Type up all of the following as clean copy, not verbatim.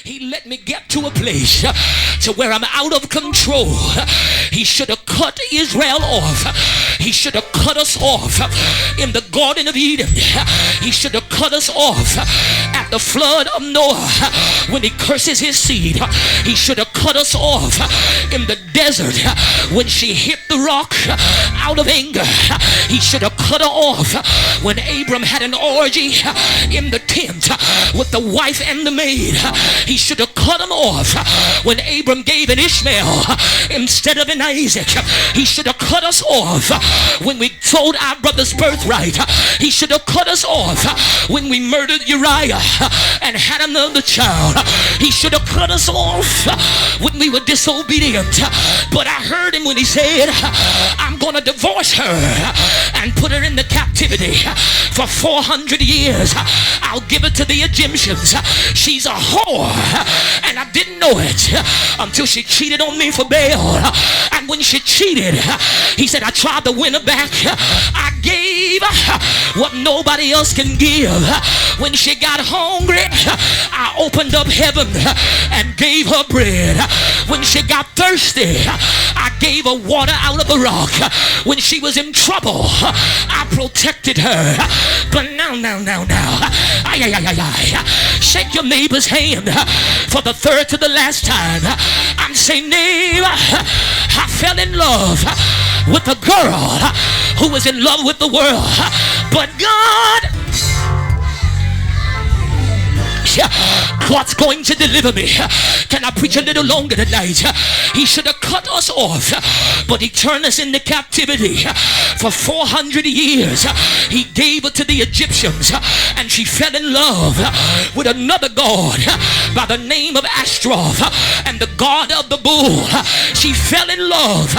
He let me get to a place to where I'm out of control. He should have cut Israel off. He should have cut us off in the Garden of Eden. He should have cut us off at the flood of Noah when he curses his seed. He should have cut us off in the desert when she hit the rock out of anger. He should have cut her off when Abram had an orgy in the tent with the wife and the maid. He should have cut him off when Abram gave an Ishmael instead of an Isaac. He should have cut us off when we sold our brother's birthright. He should have cut us off when we murdered Uriah and had another child. He should have cut us off when we were disobedient. But I heard him when he said, I'm going to divorce her and put her into captivity for 400 years. I'll give it to the Egyptians. She's a whore, and I didn't know it until she cheated on me for Baal. And when she cheated, he said, I tried to win her back. I gave what nobody else can give. When she got hungry, I opened up heaven and gave her bread. When she got thirsty, I gave her water out of a rock. When she was in trouble, I protected her. But now, shake your neighbor's hand for the third to the last time and say, neighbor, I fell in love with a girl who was in love with the world, but God, God's going to deliver me. Can I preach a little longer tonight? He should have cut us off, but he turned us into captivity for 400 years. He gave her to the Egyptians, and she fell in love with another god by the name of Ashtaroth and the god of the bull. She fell in love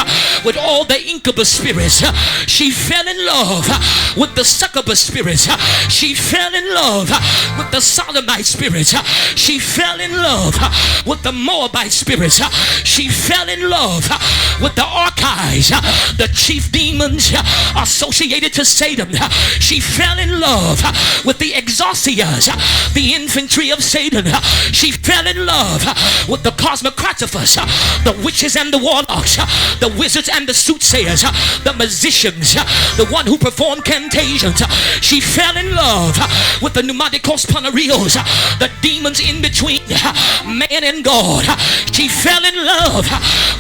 with all the incubus spirits. She fell in love with the succubus spirits. She fell in love with the sodomite spirits. She fell in love with the Moabite spirits. She fell in love with the archives, the chief demons associated to Satan. She fell in love with the exorcias, the infantry of Satan. She fell in love with the cosmocratifers, the witches and the warlocks, the wizards and the soothsayers, the magicians, the one who performed cantations. She fell in love with the pneumaticos panarios, the demons in between man and God. She fell in love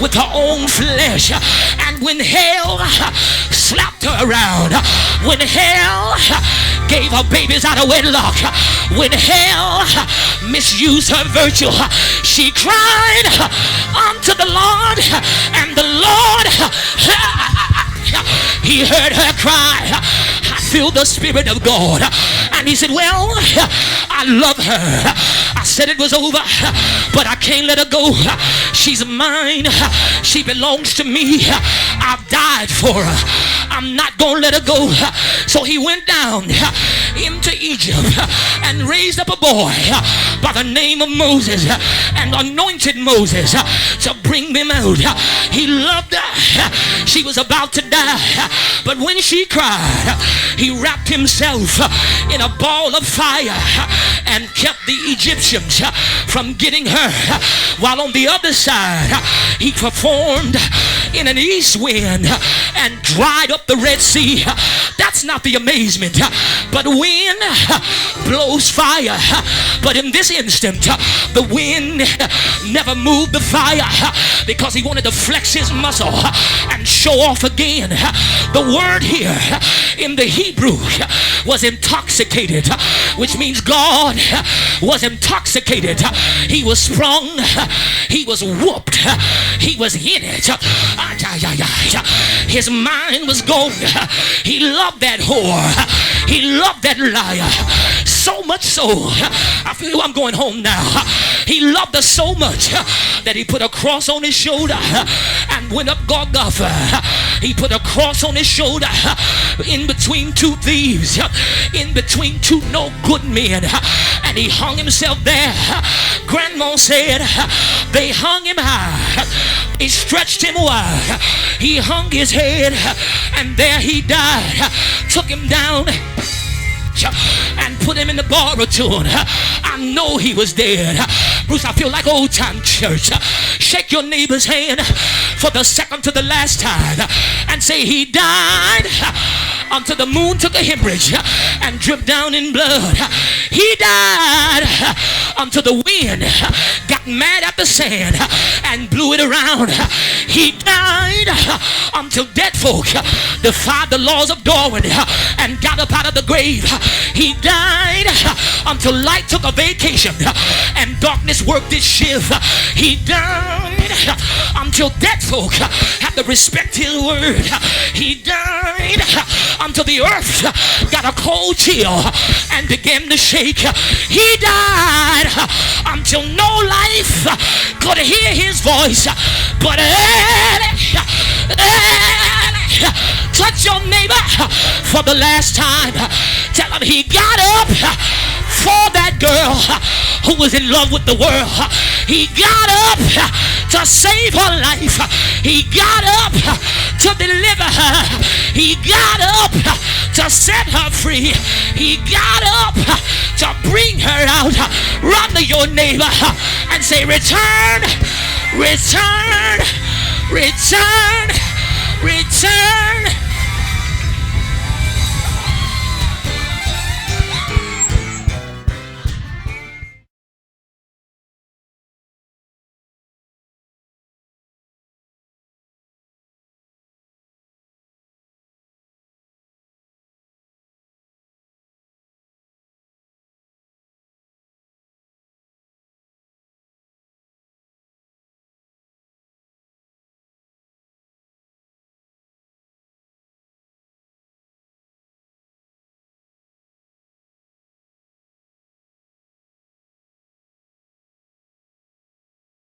with her own flesh, and when hell slapped her around, when hell gave her babies out of wedlock, when hell misused her virtue, she cried unto the Lord, and the Lord, he heard her cry. I feel the Spirit of God. And he said, well, I love her. I said it was over, but I can't let her go. She's mine. She belongs to me. I've died for her. I'm not going to let her go. So he went down into Egypt and raised up a boy by the name of Moses and anointed Moses to bring them out. He loved her. She was about to die, but when she cried, he wrapped himself in a ball of fire and kept the Egyptians from getting her, while on the other side he performed in an east wind and dried up the Red Sea. That's not the amazement, but wind blows fire. But in this instant, the wind never moved the fire because he wanted to flex his muscle and show off again. The word here in the Hebrew was intoxicated, which means God was intoxicated. He was sprung, he was whooped, he was in it. His mind was gone. He loved that whore. He loved that liar. So much so, I feel I'm going home now. He loved her so much that he put a cross on his shoulder and went up Golgotha. He put a cross on his shoulder in between two thieves, in between two no good men, and he hung himself there. Grandma said they hung him high, he stretched him wide, he hung his head, and there he died. Took him down and put him in the bar tune. I know he was dead. Bruce, I feel like old time church. Shake your neighbor's hand for the second to the last time and say, he died until the moon took a hemorrhage and dripped down in blood. He died until the wind got mad at the sand and blew it around. He died until dead folk defied the laws of Darwin and got up out of the grave. He died until light took a vacation and darkness worked its shift. He died until dead folk had to respect his word. He died until the earth got a cold chill and began to shake. He died until no life could hear his voice. But touch your neighbor for the last time. Tell him he got up for that girl who was in love with the world. He got up to save her life. He got up to deliver her. He got up to set her free. He got up to bring her out. Run to your neighbor and say, return, return, return, return.